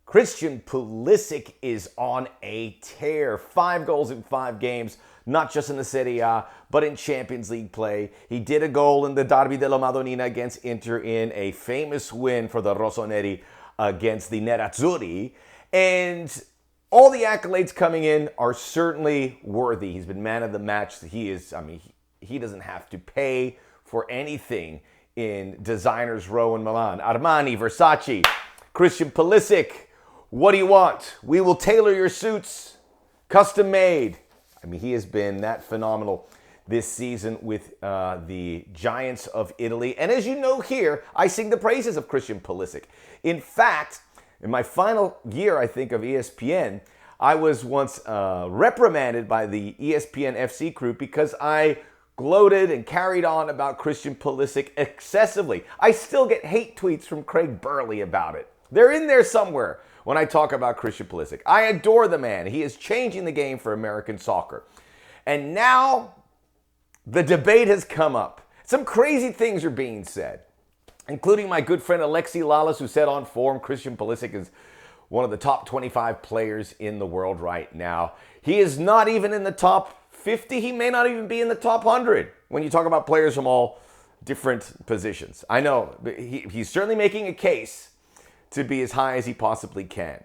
Christian Pulisic is on a tear. 5 goals in 5 games, not just in the Serie A, but in Champions League play. He did a goal in the Derby della Madonnina against Inter in a famous win for the Rossoneri against the Nerazzurri. And all the accolades coming in are certainly worthy. He's been man of the match. He doesn't have to pay for anything in Designers Row in Milan. Armani, Versace, Christian Pulisic. What do you want? We will tailor your suits, custom made. He has been that phenomenal this season with the Giants of Italy. And as you know here, I sing the praises of Christian Pulisic. In fact, in my final year, I think, of ESPN, I was once reprimanded by the ESPN FC crew because I gloated and carried on about Christian Pulisic excessively. I still get hate tweets from Craig Burley about it. They're in there somewhere when I talk about Christian Pulisic. I adore the man. He is changing the game for American soccer. And now the debate has come up. Some crazy things are being said, including my good friend Alexi Lalas, who said on forum Christian Pulisic is one of the top 25 players in the world right now. He is not even in the top 50. He may not even be in the top 100 when you talk about players from all different positions. I know, but he's certainly making a case to be as high as he possibly can.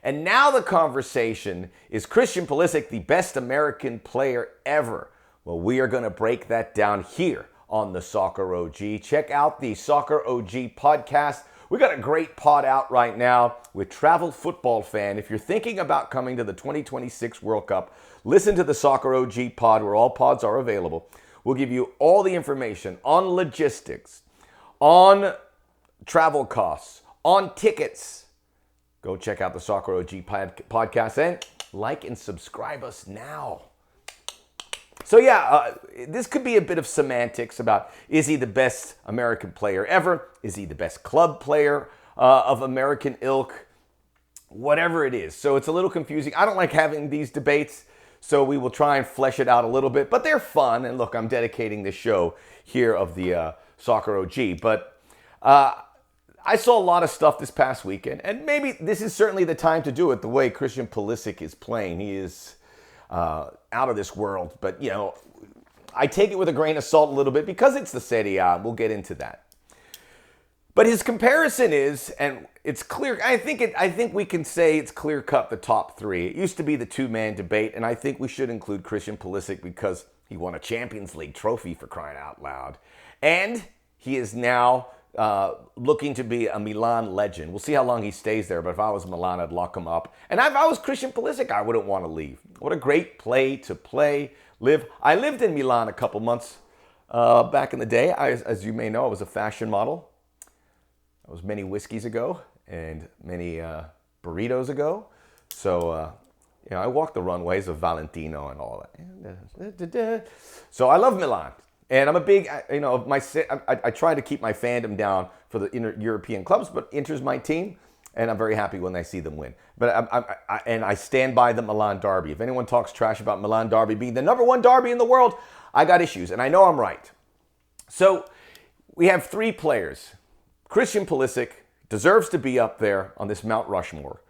And now the conversation is Christian Pulisic the best American player ever? Well, we are going to break that down here on the Soccer OG. Check out the Soccer OG podcast. We got a great pod out right now with Travel Football Fan. If you're thinking about coming to the 2026 World Cup, listen to the Soccer OG pod where all pods are available. We'll give you all the information on logistics, on travel costs, on tickets. Go check out the Soccer OG podcast and like and subscribe us now. So this could be a bit of semantics about, is he the best American player ever? Is he the best club player of American ilk? Whatever it is. So it's a little confusing. I don't like having these debates, so we will try and flesh it out a little bit. But they're fun. And look, I'm dedicating this show here of the Soccer OG. But I saw a lot of stuff this past weekend, and maybe this is certainly the time to do it the way Christian Pulisic is playing. He is out of this world, but I take it with a grain of salt a little bit because it's the Serie A. We'll get into that. But his comparison is, and it's clear, I think we can say it's clear-cut the top 3. It used to be the two-man debate, and I think we should include Christian Pulisic because he won a Champions League trophy, for crying out loud. And he is now looking to be a Milan legend. We'll see how long he stays there, but if I was Milan, I'd lock him up. And if I was Christian Pulisic, I wouldn't want to leave. What a great live. I lived in Milan a couple months back in the day. As you may know, I was a fashion model. That was many whiskeys ago and many burritos ago. So, I walked the runways of Valentino and all that. So I love Milan. And I'm a big, I try to keep my fandom down for the European clubs, but Inter's my team, and I'm very happy when I see them win. But I stand by the Milan Derby. If anyone talks trash about Milan Derby being the number 1 derby in the world, I got issues, and I know I'm right. So we have 3 players. Christian Pulisic deserves to be up there on this Mount Rushmore.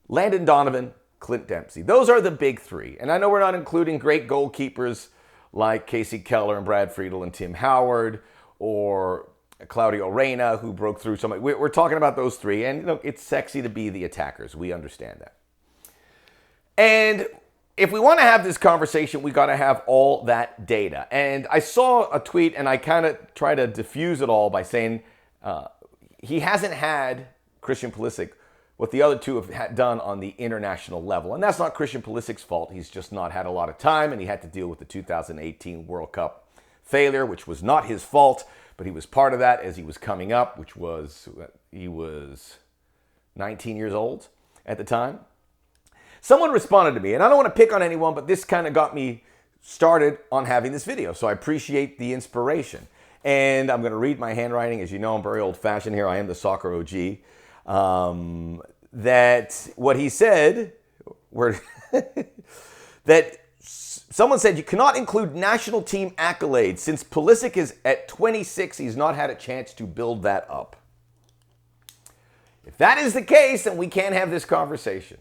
Landon Donovan, Clint Dempsey. Those are the big 3. And I know we're not including great goalkeepers like Casey Keller and Brad Friedel and Tim Howard, or Claudio Reyna, who broke through somebody. We're talking about those 3, and it's sexy to be the attackers. We understand that. And if we want to have this conversation, we got to have all that data. And I saw a tweet, and I kind of try to diffuse it all by saying he hasn't had, Christian Pulisic, what the other 2 have done on the international level. And that's not Christian Pulisic's fault. He's just not had a lot of time, and he had to deal with the 2018 World Cup failure, which was not his fault, but he was part of that as he was coming up, he was 19 years old at the time. Someone responded to me, and I don't want to pick on anyone, but this kind of got me started on having this video, so I appreciate the inspiration. And I'm going to read my handwriting. As you know, I'm very old-fashioned here. I am the Soccer OG. That what he said, that someone said you cannot include national team accolades. Since Pulisic is at 26, he's not had a chance to build that up. If that is the case, then we can't have this conversation,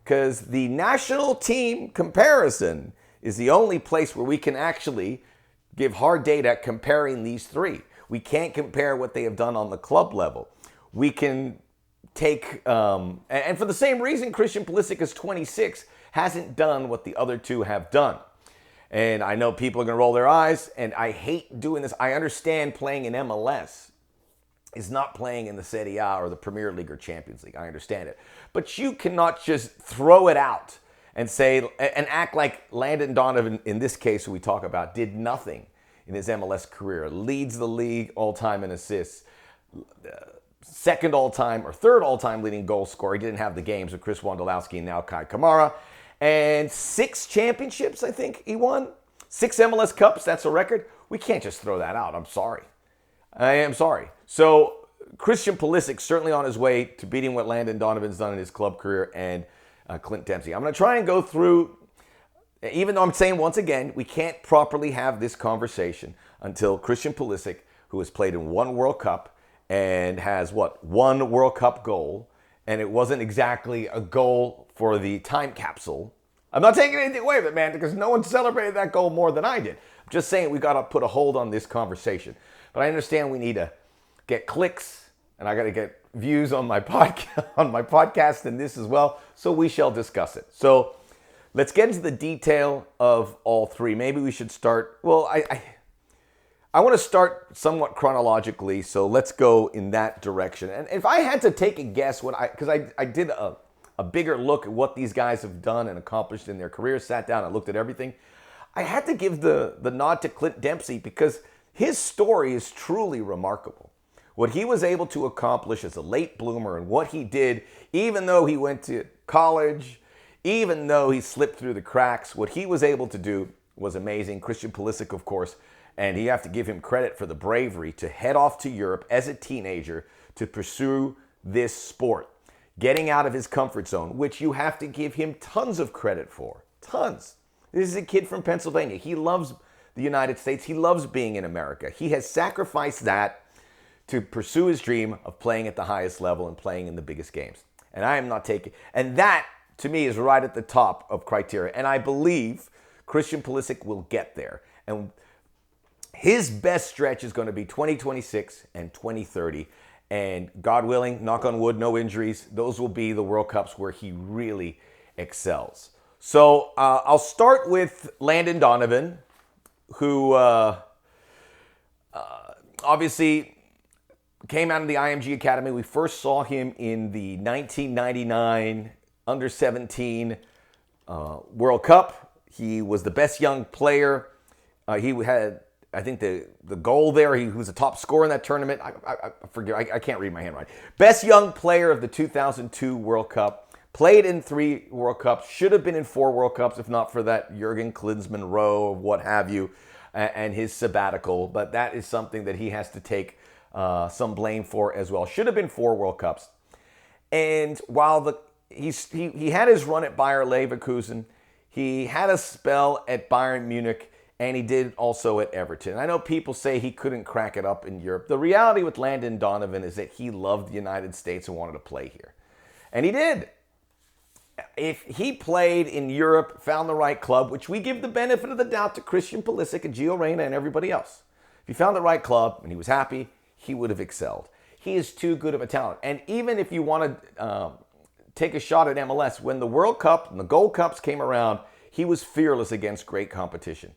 because the national team comparison is the only place where we can actually give hard data comparing these three. We can't compare what they have done on the club level. We can take, and for the same reason, Christian Pulisic is 26, hasn't done what the other two have done. And I know people are going to roll their eyes, and I hate doing this. I understand playing in MLS is not playing in the Serie A or the Premier League or Champions League. I understand it. But you cannot just throw it out and say, and act like Landon Donovan, in this case, who we talk about, did nothing in his MLS career. Leads the league all-time in assists. Second all-time or third all-time leading goal scorer. He didn't have the games with Chris Wondolowski and now Kai Kamara. And 6 championships, I think, he won. 6 MLS Cups, that's a record. We can't just throw that out. I'm sorry. I am sorry. So Christian Pulisic certainly on his way to beating what Landon Donovan's done in his club career and Clint Dempsey. I'm going to try and go through, even though I'm saying once again, we can't properly have this conversation until Christian Pulisic, who has played in 1 World Cup and has, 1 World Cup goal, and it wasn't exactly a goal for the time capsule. I'm not taking anything away from it, man, because no one celebrated that goal more than I did. I'm just saying we got to put a hold on this conversation. But I understand we need to get clicks, and I got to get views on my podcast and this as well. So we shall discuss it. So let's get into the detail of all three. Maybe we should start. Well, I want to start somewhat chronologically. So let's go in that direction. And if I had to take a guess, because I did a bigger look at what these guys have done and accomplished in their careers, sat down and looked at everything, I had to give the nod to Clint Dempsey because his story is truly remarkable. What he was able to accomplish as a late bloomer and what he did, even though he went to college, even though he slipped through the cracks, what he was able to do was amazing. Christian Pulisic, of course, and you have to give him credit for the bravery to head off to Europe as a teenager to pursue this sport, getting out of his comfort zone, which you have to give him tons of credit for. Tons. This is a kid from Pennsylvania. He loves the United States. He loves being in America. He has sacrificed that to pursue his dream of playing at the highest level and playing in the biggest games. And I am not taking, and that to me is right at the top of criteria. And I believe Christian Pulisic will get there. And his best stretch is going to be 2026 and 2030. And God willing, knock on wood, no injuries, those will be the World Cups where he really excels. So I'll start with Landon Donovan, who obviously came out of the IMG Academy. We first saw him in the 1999 Under-17 World Cup. He was the best young player. He had, I think, the goal there. He was the top scorer in that tournament. I forget. I can't read my handwriting. Best young player of the 2002 World Cup. Played in 3 World Cups. Should have been in 4 World Cups if not for that Jurgen Klinsmann row or what have you and his sabbatical. But that is something that he has to take some blame for as well. Should have been 4 World Cups. And while he had his run at Bayer Leverkusen, he had a spell at Bayern Munich, and he did also at Everton. I know people say he couldn't crack it up in Europe. The reality with Landon Donovan is that he loved the United States and wanted to play here. And he did. If he played in Europe, found the right club, which we give the benefit of the doubt to Christian Pulisic and Gio Reyna and everybody else. If he found the right club and he was happy, he would have excelled. He is too good of a talent. And even if you want to take a shot at MLS, when the World Cup and the Gold Cups came around, he was fearless against great competition,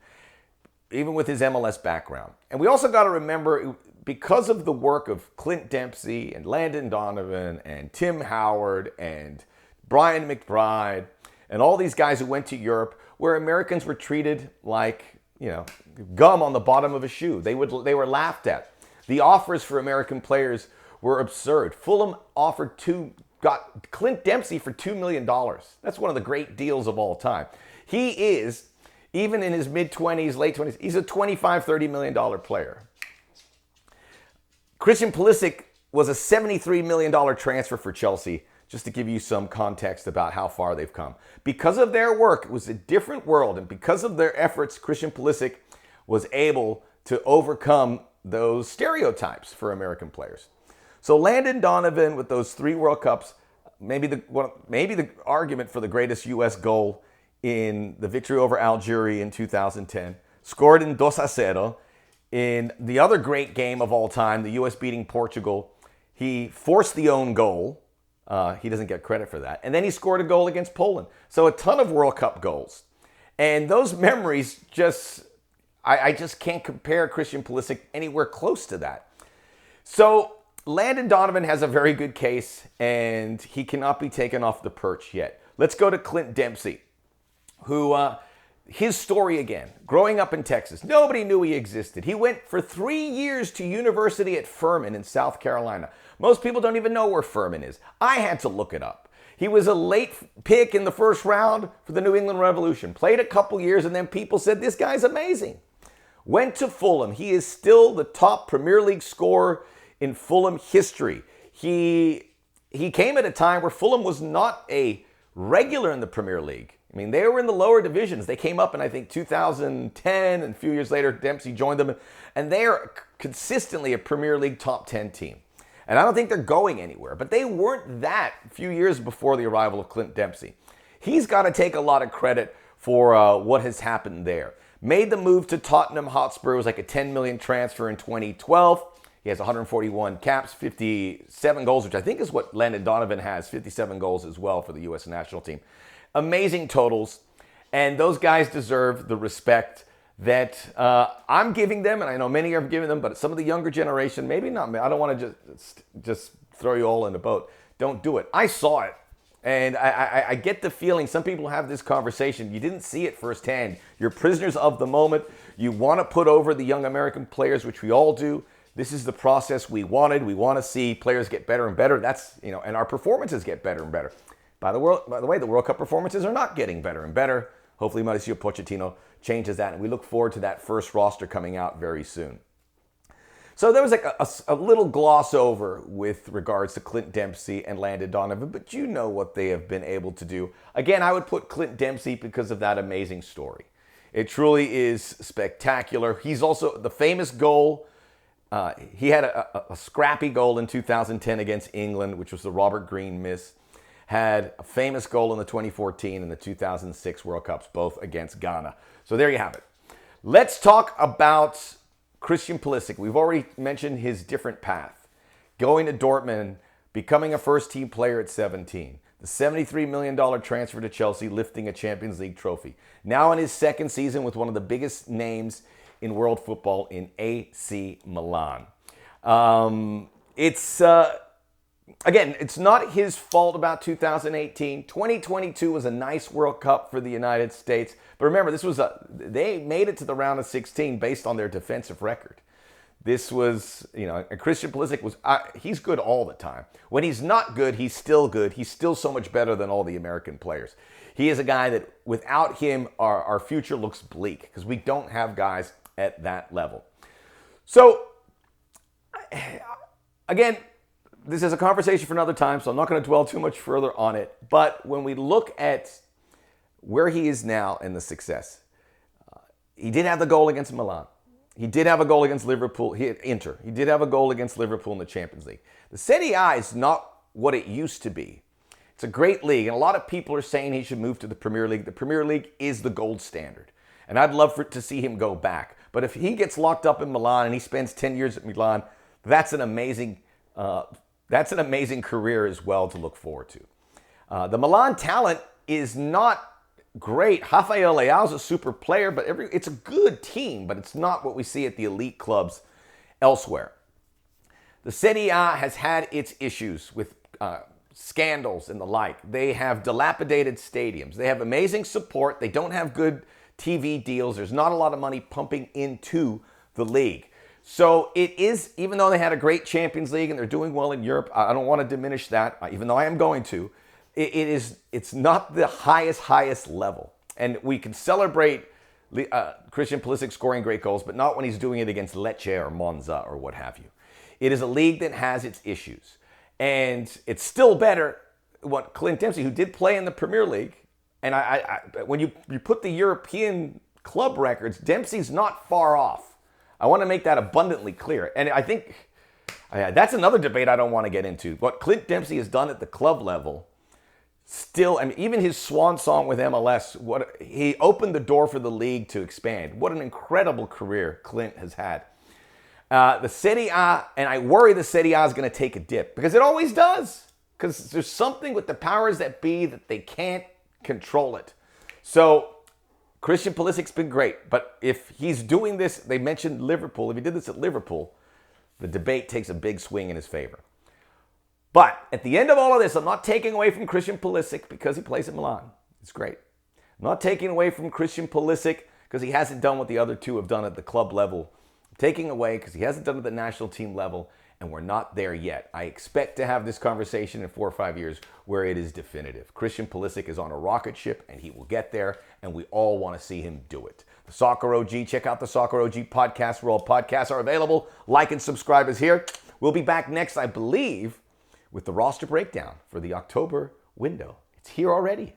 even with his MLS background. And we also got to remember, because of the work of Clint Dempsey and Landon Donovan and Tim Howard and Brian McBride, and all these guys who went to Europe, where Americans were treated like, gum on the bottom of a shoe. They were laughed at. The offers for American players were absurd. Fulham got Clint Dempsey for $2 million. That's one of the great deals of all time. He is, even in his mid-20s, late 20s, he's a $25, $30 million player. Christian Pulisic was a $73 million transfer for Chelsea, just to give you some context about how far they've come. Because of their work, it was a different world, and because of their efforts, Christian Pulisic was able to overcome those stereotypes for American players. So Landon Donovan with those 3 World Cups, maybe the argument for the greatest U.S. goal in the victory over Algeria in 2010, scored in 2-0. In the other great game of all time, the U.S. beating Portugal, he forced the own goal. He doesn't get credit for that. And then he scored a goal against Poland. So a ton of World Cup goals. And those memories I just can't compare Christian Pulisic anywhere close to that. So Landon Donovan has a very good case, and he cannot be taken off the perch yet. Let's go to Clint Dempsey, who, his story again, growing up in Texas, nobody knew he existed. He went for 3 years to university at Furman in South Carolina. Most people don't even know where Furman is. I had to look it up. He was a late pick in the first round for the New England Revolution. Played a couple years, and then people said, this guy's amazing. Went to Fulham. He is still the top Premier League scorer in Fulham history. He came at a time where Fulham was not a regular in the Premier League. I mean, they were in the lower divisions. They came up in, I think, 2010, and a few years later, Dempsey joined them. And they are consistently a Premier League top 10 team. And I don't think they're going anywhere. But they weren't that a few years before the arrival of Clint Dempsey. He's got to take a lot of credit for what has happened there. Made the move to Tottenham Hotspur. It was like a $10 million transfer in 2012. He has 141 caps, 57 goals, which I think is what Landon Donovan has, 57 goals as well for the U.S. national team. Amazing totals, and those guys deserve the respect that I'm giving them, and I know many are giving them, but some of the younger generation, maybe not. I don't want to just throw you all in the boat. Don't do it. I saw it, and I get the feeling some people have this conversation. You didn't see it firsthand. You're prisoners of the moment. You want to put over the young American players, which we all do. This is the process we wanted. We want to see players get better and better. That's, and our performances get better and better. By the way, the World Cup performances are not getting better and better. Hopefully Mauricio Pochettino changes that, and we look forward to that first roster coming out very soon. So there was like a little gloss over with regards to Clint Dempsey and Landon Donovan, but you know what they have been able to do. Again, I would put Clint Dempsey because of that amazing story. It truly is spectacular. He's also the famous goal. He had a scrappy goal in 2010 against England, which was the Robert Green miss. Had a famous goal in the 2014 and the 2006 World Cups, both against Ghana. So there you have it. Let's talk about Christian Pulisic. We've already mentioned his different path. Going to Dortmund, becoming a first-team player at 17. The $73 million transfer to Chelsea, lifting a Champions League trophy. Now in his second season with one of the biggest names in world football in AC Milan. Again, it's not his fault about 2018. 2022 was a nice World Cup for the United States. But remember, they made it to the round of 16 based on their defensive record. This was, Christian Pulisic he's good all the time. When he's not good, he's still good. He's still so much better than all the American players. He is a guy that without him, our future looks bleak because we don't have guys at that level. So, again, this is a conversation for another time, so I'm not going to dwell too much further on it. But when we look at where he is now and the success, he did have the goal against Milan. He did have a goal against Liverpool. Inter. He did have a goal against Liverpool in the Champions League. The Serie A is not what it used to be. It's a great league, and a lot of people are saying he should move to the Premier League. The Premier League is the gold standard, and I'd love to see him go back. But if he gets locked up in Milan and he spends 10 years at Milan, that's an amazing career as well to look forward to. The Milan talent is not great. Rafael Leao's a super player, but it's a good team, but it's not what we see at the elite clubs elsewhere. The Serie A has had its issues with scandals and the like. They have dilapidated stadiums. They have amazing support. They don't have good TV deals. There's not a lot of money pumping into the league. So it is, even though they had a great Champions League and they're doing well in Europe, I don't want to diminish that, even though I am going to. It's not the highest level. And we can celebrate Christian Pulisic scoring great goals, but not when he's doing it against Lecce or Monza or what have you. It is a league that has its issues. And it's still better what Clint Dempsey, who did play in the Premier League, and when you put the European club records, Dempsey's not far off. I want to make that abundantly clear. And I think That's another debate I don't want to get into. What Clint Dempsey has done at the club level, still, I mean, even his swan song with MLS, he opened the door for the league to expand. What an incredible career Clint has had. The Serie A, and I worry the Serie A is going to take a dip, because it always does. Because there's something with the powers that be that they can't control it. So Christian Pulisic's been great, but if he's doing this, they mentioned Liverpool. If he did this at Liverpool, the debate takes a big swing in his favor. But at the end of all of this, I'm not taking away from Christian Pulisic because he plays at Milan. It's great. I'm not taking away from Christian Pulisic because he hasn't done what the other two have done at the club level. I'm taking away because he hasn't done it at the national team level, and we're not there yet. I expect to have this conversation in 4 or 5 years where it is definitive. Christian Pulisic is on a rocket ship, and he will get there, and we all want to see him do it. The Soccer OG, check out the Soccer OG podcast where all podcasts are available. Like and subscribe is here. We'll be back next, I believe, with the roster breakdown for the October window. It's here already.